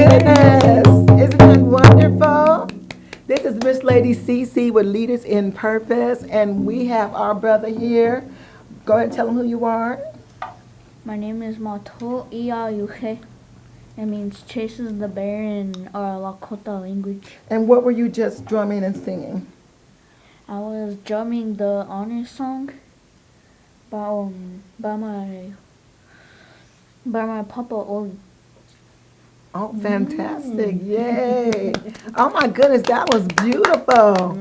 goodness. Isn't that wonderful? This is Miss Lady CC with Leaders in Purpose, and we have our brother here. Go ahead and tell him who you are. My name is Mato. It means chases the bear in our Lakota language. And what were you just drumming and singing? I was drumming the honor song by my papa Oli. Oh, fantastic. Yay. Oh, my goodness, that was beautiful.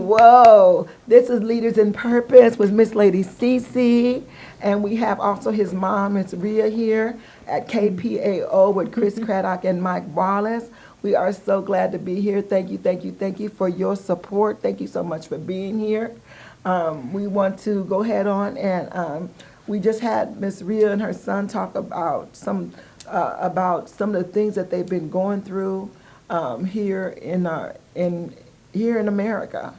Whoa. This is Leaders in Purpose with Miss Lady Cece. And we have also his mom, it's Rhea, here at KPAO with Chris Craddock and Mike Wallace. We are so glad to be here. Thank you, thank you, thank you for your support. Thank you so much for being here. We want to go ahead on and we just had Miss Rhea and her son talk about some of the things that they've been going through here in America,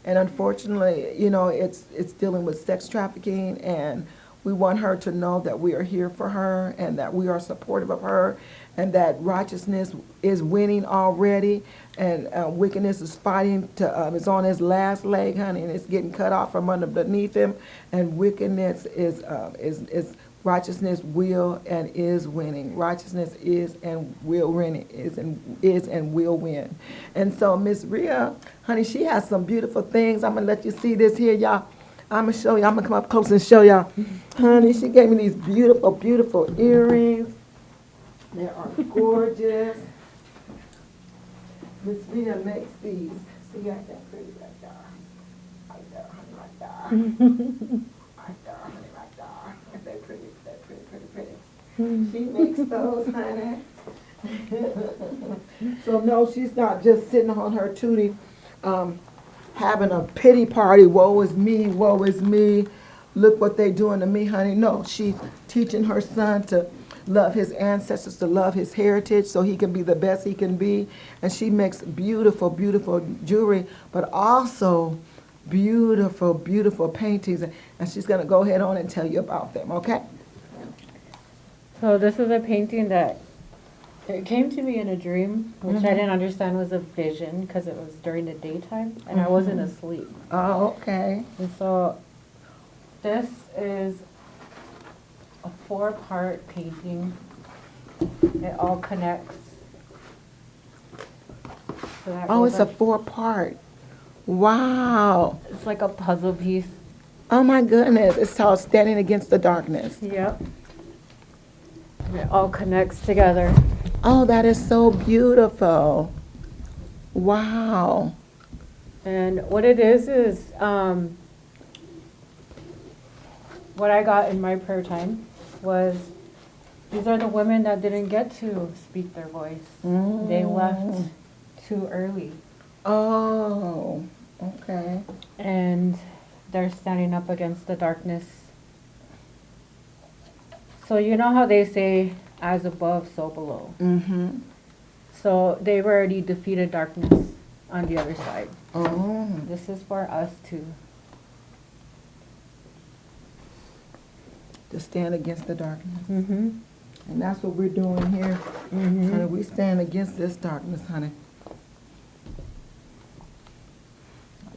and unfortunately, you know, it's dealing with sex trafficking, and we want her to know that we are here for her and that we are supportive of her, and that righteousness is winning already, and wickedness is fighting to is on his last leg, honey, and it's getting cut off from underneath him, and wickedness is righteousness will and is winning. Righteousness is and will win. Is and will win. And so Miss Rhea, honey, she has some beautiful things. I'm gonna let you see this here, y'all. I'm gonna show you. I'm gonna come up close and show y'all. Honey, she gave me these beautiful, beautiful earrings. They are gorgeous. Miss Rhea makes these. See, I got pretty right there. Right there, honey, right there. Right there, honey, right there. Aren't they pretty? They're pretty, pretty, pretty. She makes those, honey. So no, she's not just sitting on her tootie, having a pity party. Woe is me, woe is me. Look what they doing to me, honey. No, she's teaching her son to love his ancestors, to love his heritage so he can be the best he can be. And she makes beautiful, beautiful jewelry, but also beautiful, beautiful paintings. And she's going to go ahead on and tell you about them, okay? So this is a painting that it came to me in a dream, which I didn't understand was a vision because it was during the daytime and I wasn't asleep. Oh, okay. And so this is a 4-part painting. It all connects. So that Oh, goes it's a up- 4-part. Wow. It's like a puzzle piece. Oh my goodness. It's called Standing Against the Darkness. Yep. It all connects together. Oh, that is so beautiful. Wow. And what it is what I got in my prayer time was these are the women that didn't get to speak their voice. They left too early. Oh, okay. And they're standing up against the darkness. So you know how they say, as above, so below. Mm-hmm. So they've already defeated darkness on the other side. Oh. This is for us too. To stand against the darkness. Mm-hmm. And that's what we're doing here. Honey, we stand against this darkness, honey.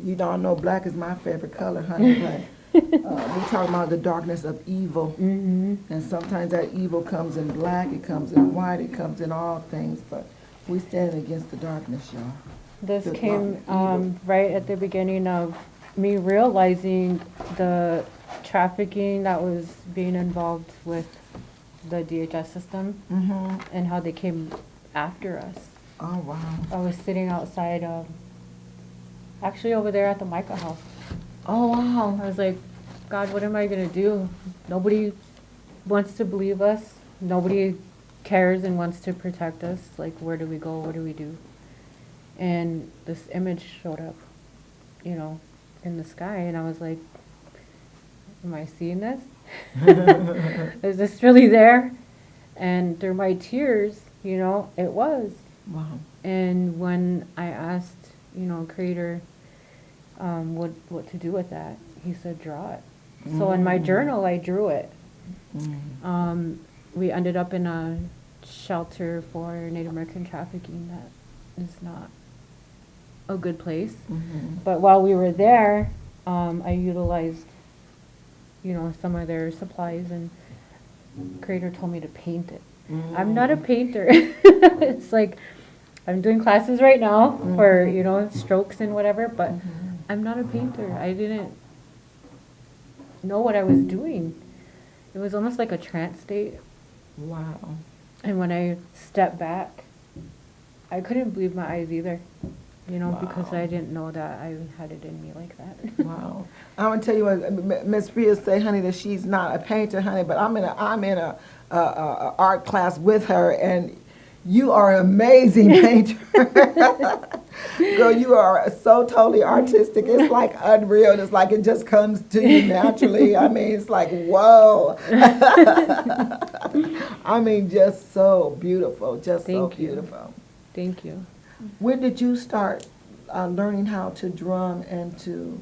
You don't know black is my favorite color, honey, but we talking about the darkness of evil. Mm-hmm. And sometimes that evil comes in black, it comes in white, it comes in all things, but we stand against the darkness, y'all. This The came evil. right at the beginning of me realizing the trafficking that was being involved with the DHS system Mm-hmm. and how they came after us. Oh, wow. I was sitting outside, actually over there at the Micah house. Oh, wow. I was like, God, what am I going to do? Nobody wants to believe us. Nobody cares and wants to protect us. Like, where do we go? What do we do? And this image showed up, you know, in the sky. And I was like, am I seeing this? Is this really there? And through my tears, you know, it was. Wow. And when I asked, you know, Creator, what to do with that, he said, draw it. So in my journal, I drew it. We ended up in a shelter for Native American trafficking that is not a good place. But while we were there, I utilized, some of their supplies, and Creator told me to paint it. I'm not a painter. It's like I'm doing classes right now for, strokes and whatever, but I'm not a painter. I didn't know what I was doing. It was almost like a trance state. Wow. And when I stepped back, I couldn't believe my eyes either, because I didn't know that I had it in me like that. Wow. I'm gonna tell you what, Miss Rhea say, honey, that she's not a painter, honey, but I'm in a art class with her, and you are an amazing painter. Girl, you are so totally artistic. It's like unreal. It's like it just comes to you naturally. I mean, it's like, whoa. I mean, just so beautiful. Just so Thank you. beautiful. Thank you. When did you start learning how to drum and to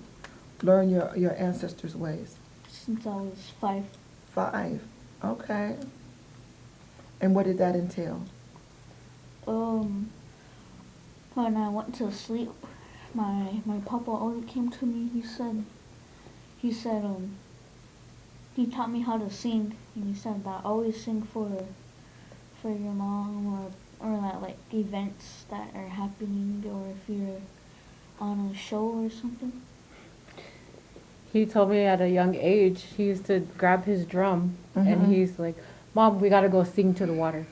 learn your ancestors' ways? Since I was 5. 5. Okay. And what did that entail? When I went to sleep, my papa always came to me. He taught me how to sing, and he said that always sing for your mom, or that like events that are happening, or if you're on a show or something. He told me at a young age, he used to grab his drum and he's like, Mom, we gotta go sing to the water.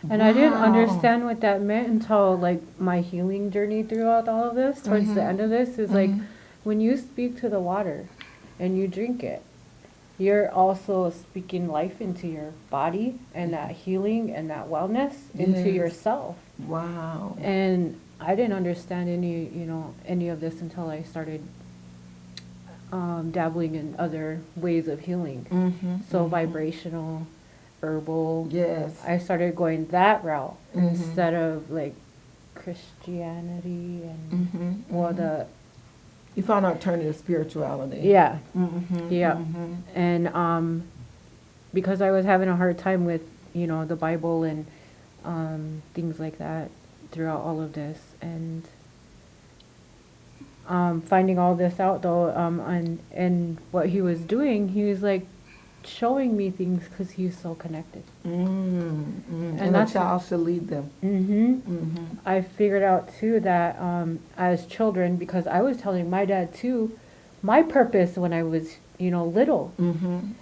And I didn't understand what that meant until like my healing journey throughout all of this, towards the end of this, is like when you speak to the water and you drink it, you're also speaking life into your body and that healing and that wellness into yourself. Wow. And I didn't understand any of this until I started dabbling in other ways of healing. So vibrational, herbal. Yes. I started going that route instead of like Christianity and You found alternative spirituality. yeah. And because I was having a hard time with the Bible and things like that throughout all of this, and finding all this out though, and what he was doing, he was like showing me things because he's so connected. And a that's child should lead them. I figured out too that as children, because I was telling my dad too my purpose when I was little,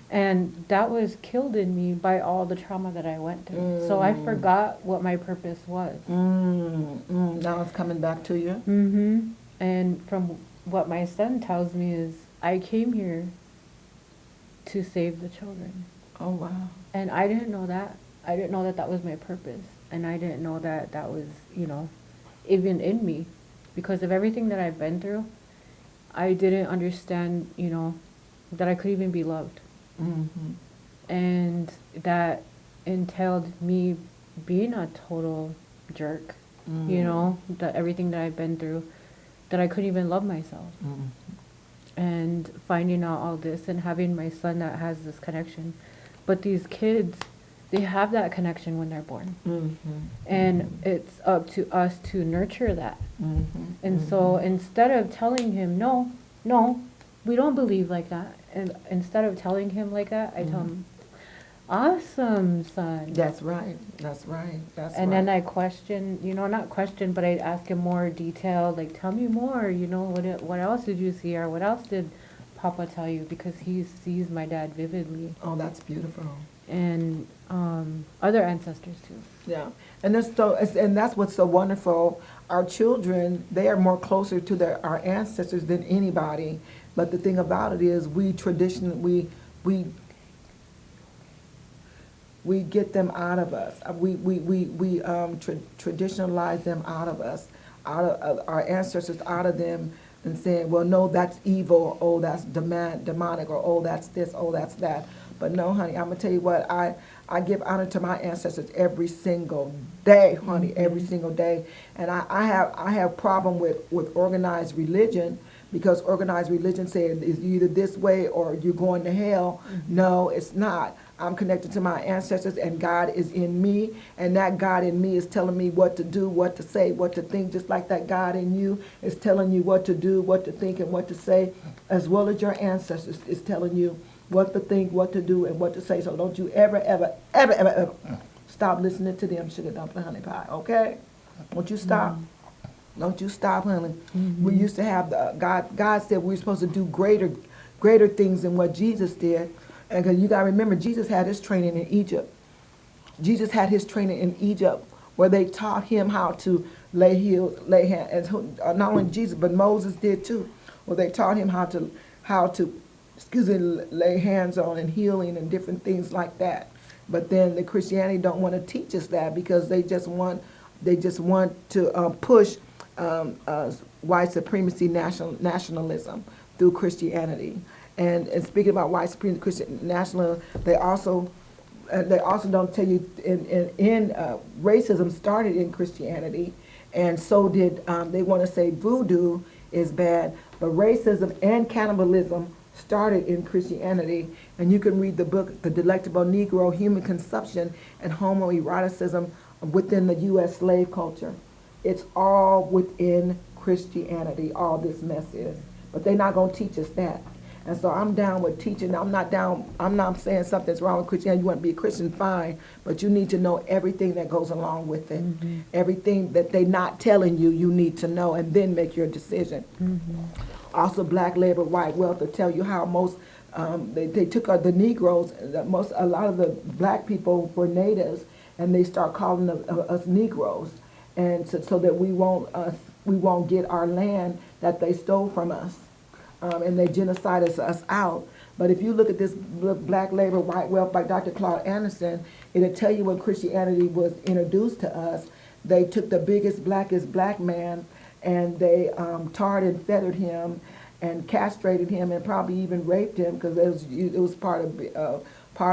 and that was killed in me by all the trauma that I went through. So I forgot what my purpose was. Now it's coming back to you. And from what my son tells me is, I came here to save the children. Oh, wow. And I didn't know that. I didn't know that that was my purpose. And I didn't know that that was, even in me. Because of everything that I've been through, I didn't understand, that I could even be loved. And that entailed me being a total jerk, that everything that I've been through, that I couldn't even love myself. And finding out all this and having my son that has this connection. But these kids, they have that connection when they're born. And it's up to us to nurture that. And so instead of telling him, no, we don't believe like that. And instead of telling him like that, I tell him, awesome, son. That's right. That's right. And then I question, not question, but I ask him more detailed, like, tell me more, what else did you see, or what else did Papa tell you? Because he sees my dad vividly. Oh, that's beautiful. And other ancestors too. Yeah, and that's what's so wonderful. Our children, they are more closer to our ancestors than anybody. But the thing about it is, we get them out of us. We traditionalize them out of us, out of our ancestors, out of them, and saying, well, no, that's evil. Oh, that's demonic, or oh, that's this. Oh, that's that. But no, honey, I'm gonna tell you what. I give honor to my ancestors every single day, honey, every single day. And I have problem with organized religion, because organized religion says it's either this way or you're going to hell. No, it's not. I'm connected to my ancestors, and God is in me, and that God in me is telling me what to do, what to say, what to think, just like that God in you is telling you what to do, what to think, and what to say, as well as your ancestors is telling you what to think, what to do, and what to say. So don't you ever, ever, ever, ever, ever stop listening to them, sugar dumpling honey pie, okay? Don't you stop. Don't you stop, honey. We used to have God said we were supposed to do greater things than what Jesus did. And because you got to remember, Jesus had his training in Egypt. Jesus had his training in Egypt where they taught him how to lay hands. And not only Jesus, but Moses did too. Where they taught him how to lay hands on and healing and different things like that. But then the Christianity don't want to teach us that because they just want to push white supremacy nationalism through Christianity. And speaking about white supremacy Christian nationalism, they also don't tell you in racism started in Christianity, and so did they want to say voodoo is bad, but racism and cannibalism started in Christianity. And you can read the book The Delectable Negro: Human Consumption and Homoeroticism within the U.S. slave culture. It's all within Christianity, all this mess is. But they're not going to teach us that. And so I'm down with teaching. I'm not saying something's wrong with Christianity. You want to be a Christian, fine. But you need to know everything that goes along with it. Mm-hmm. Everything that they're not telling you, you need to know and then make your decision. Mm-hmm. Also, black labor, white wealth to tell you how most, they took the Negroes, a lot of the black people were natives, and they start calling us Negroes. And so that we won't get our land that they stole from us. And they genocided us out. But if you look at this Black Labor, White Wealth by Dr. Claude Anderson, it'll tell you when Christianity was introduced to us. They took the biggest, blackest black man, and they tarred and feathered him and castrated him and probably even raped him, because it was part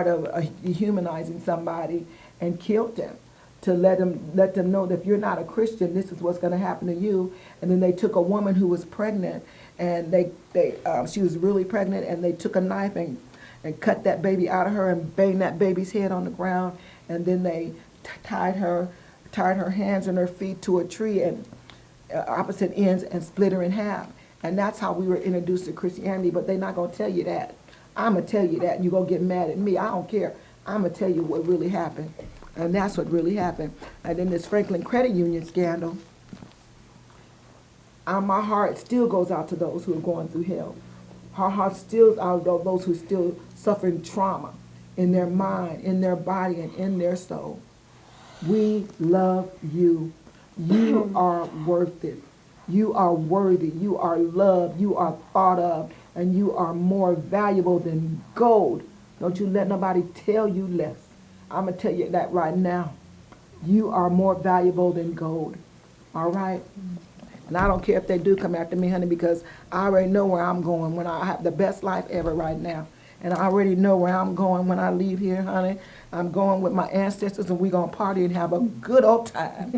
of humanizing somebody, and killed him to let them know that if you're not a Christian, this is what's going to happen to you. And then they took a woman who was pregnant, and she was really pregnant, and they took a knife and cut that baby out of her and banged that baby's head on the ground, and then they tied her hands and her feet to a tree and opposite ends and split her in half. And that's how we were introduced to Christianity. But they're not going to tell you that. I'm going to tell you that, and you're going to get mad at me. I don't care. I'm going to tell you what really happened. And that's what really happened. And then this Franklin Credit Union scandal, my heart still goes out to those who are going through hell. Our heart still out to those who are still suffering trauma in their mind, in their body, and in their soul. We love you. You are worth it. You are worthy. You are loved. You are thought of. And you are more valuable than gold. Don't you let nobody tell you less. I'm going to tell you that right now. You are more valuable than gold. All right? And I don't care if they do come after me, honey, because I already know where I'm going when I have the best life ever right now. And I already know where I'm going when I leave here, honey. I'm going with my ancestors, and we're going to party and have a good old time.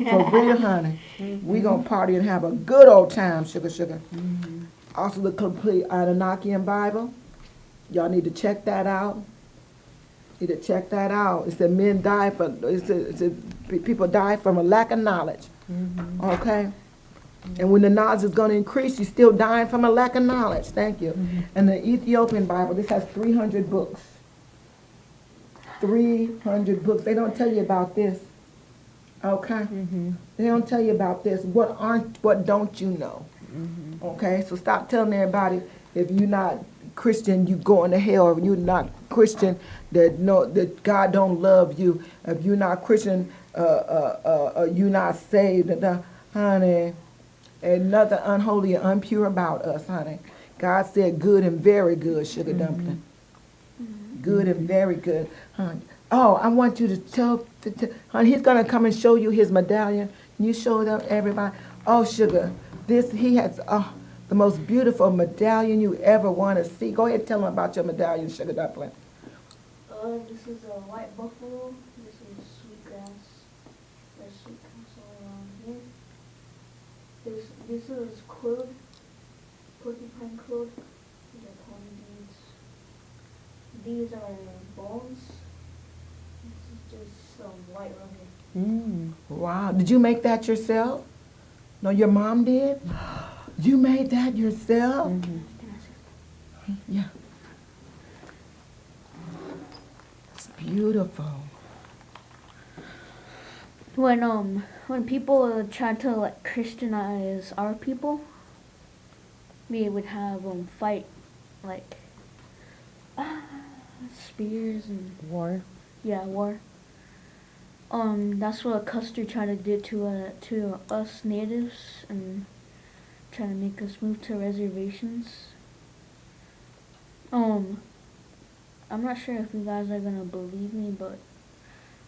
For real, honey. We're going to party and have a good old time, sugar. Mm-hmm. Also, the complete Anannakian Bible. Y'all need to check that out. It said men die people die from a lack of knowledge. Mm-hmm. Okay? Mm-hmm. And when the knowledge is going to increase, you're still dying from a lack of knowledge. Thank you. Mm-hmm. And the Ethiopian Bible, this has 300 books. 300 books. They don't tell you about this. Okay? Mm-hmm. They don't tell you about this. What don't you know? Mm-hmm. Okay? So stop telling everybody if you're not Christian, you going to hell. Or you're not Christian, that God don't love you. If you're not Christian, you're not saved. Honey, and nothing unholy or impure about us, honey. God said good and very good, sugar dumpling. Mm-hmm. Good and very good, honey. Oh, I want you to tell, honey, he's going to come and show you his medallion. You show them everybody. Oh, sugar, he has the most beautiful medallion you ever want to see. Go ahead and tell them about your medallion, sugar dumpling. This is a white buffalo. This is sweetgrass. There's sweetgrass all around here. This is quill, porcupine quill. These are pony beads. these are bones. This is just some white rubber. Wow. Did you make that yourself? No, your mom did? You made that yourself? Mm-hmm. Can I see? Yeah. It's beautiful. When people try to like Christianize our people, we would have fight like spears and War. war. That's what Custer tried to do to us natives and trying to make us move to reservations. I'm not sure if you guys are gonna believe me, but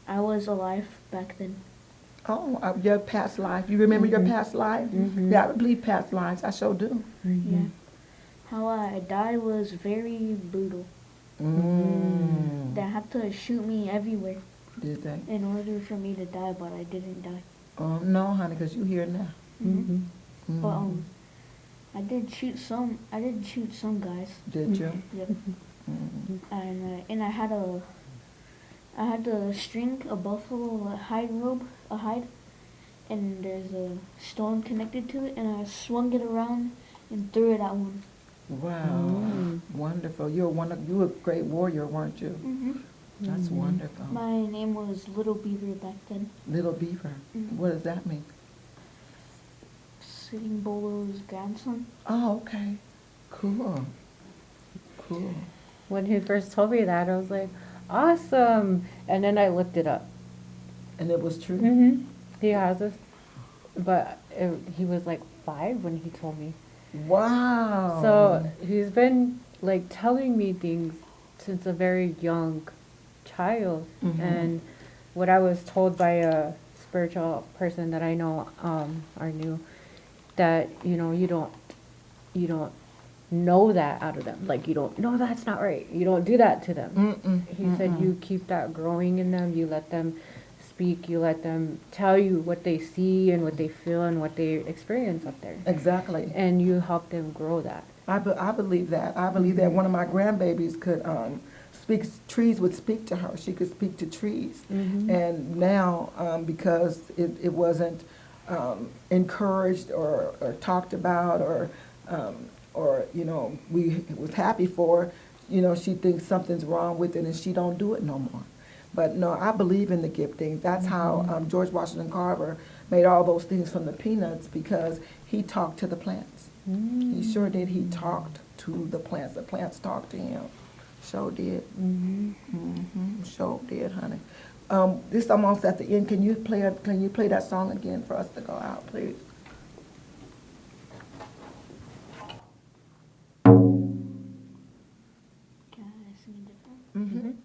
I was alive back then. Oh, your past life. You remember your Mhm. past life? Mhm. Yeah, I believe past lives. I sure do. Yeah. How I died was very brutal. They had to shoot me everywhere Did they? in order for me to die, but I didn't die. No, honey, because you here now. Mm-hmm. But I did shoot some. I did shoot some guys. Did you? Yep. And I had to string a buffalo a hide, and there's a stone connected to it, and I swung it around and threw it at one. Wow. Wonderful. You were a great warrior, weren't you? That's wonderful. My name was Little Beaver back then. Little Beaver. What does that mean? Sitting Bull's grandson. Oh, okay. Cool. Cool. When he first told me that, I was like, awesome. And then I looked it up. And it was true? Mm-hmm. He has us. But he was like 5 when he told me. Wow. So he's been like telling me things since a very young child. And what I was told by a spiritual person that I know or knew, that you don't know that out of them. Like, you don't, no, that's not right. You don't do that to them. He said you keep that growing in them. You let them speak. You let them tell you what they see and what they feel and what they experience up there. Exactly. And you help them grow that. I believe that. I believe that one of my grandbabies could trees would speak to her. She could speak to trees. And now, because it wasn't encouraged or talked about or we was happy for, she thinks something's wrong with it and she don't do it no more. But no, I believe in the giftings. That's how George Washington Carver made all those things from the peanuts, because he talked to the plants. He sure did. He talked to the plants. The plants talked to him. Sure did. Sure did, honey. This is almost at the end. Can you play that song again for us to go out, please? Can I sing it different?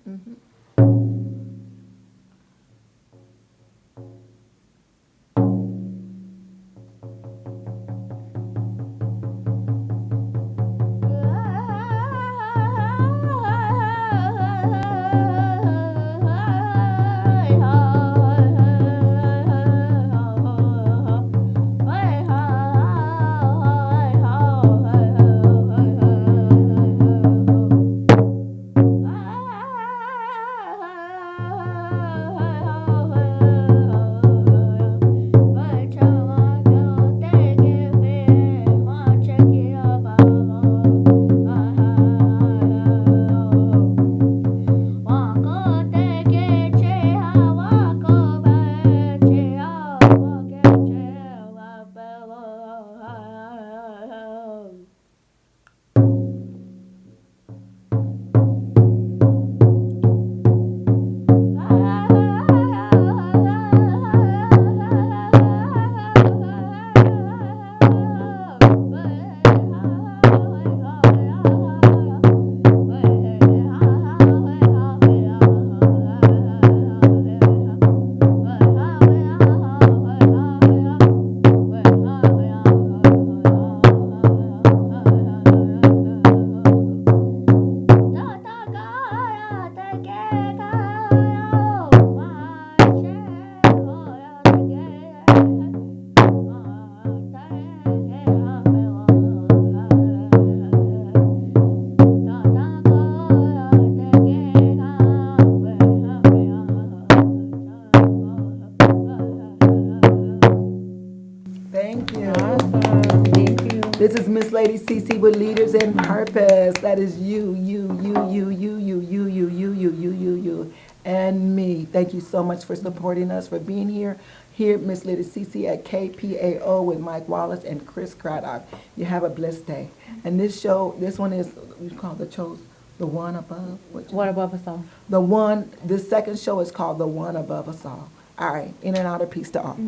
This is Miss Lady CC with Leaders in Purpose. That is you, and me. Thank you so much for supporting us, for being here. Here, Miss Lady CC at KPAO with Mike Wallace and Chris Craddock. You have a blessed day. And this one is, we call the one above. What above us all? This second show is called The One Above Us All. All right, in and out of peace to all.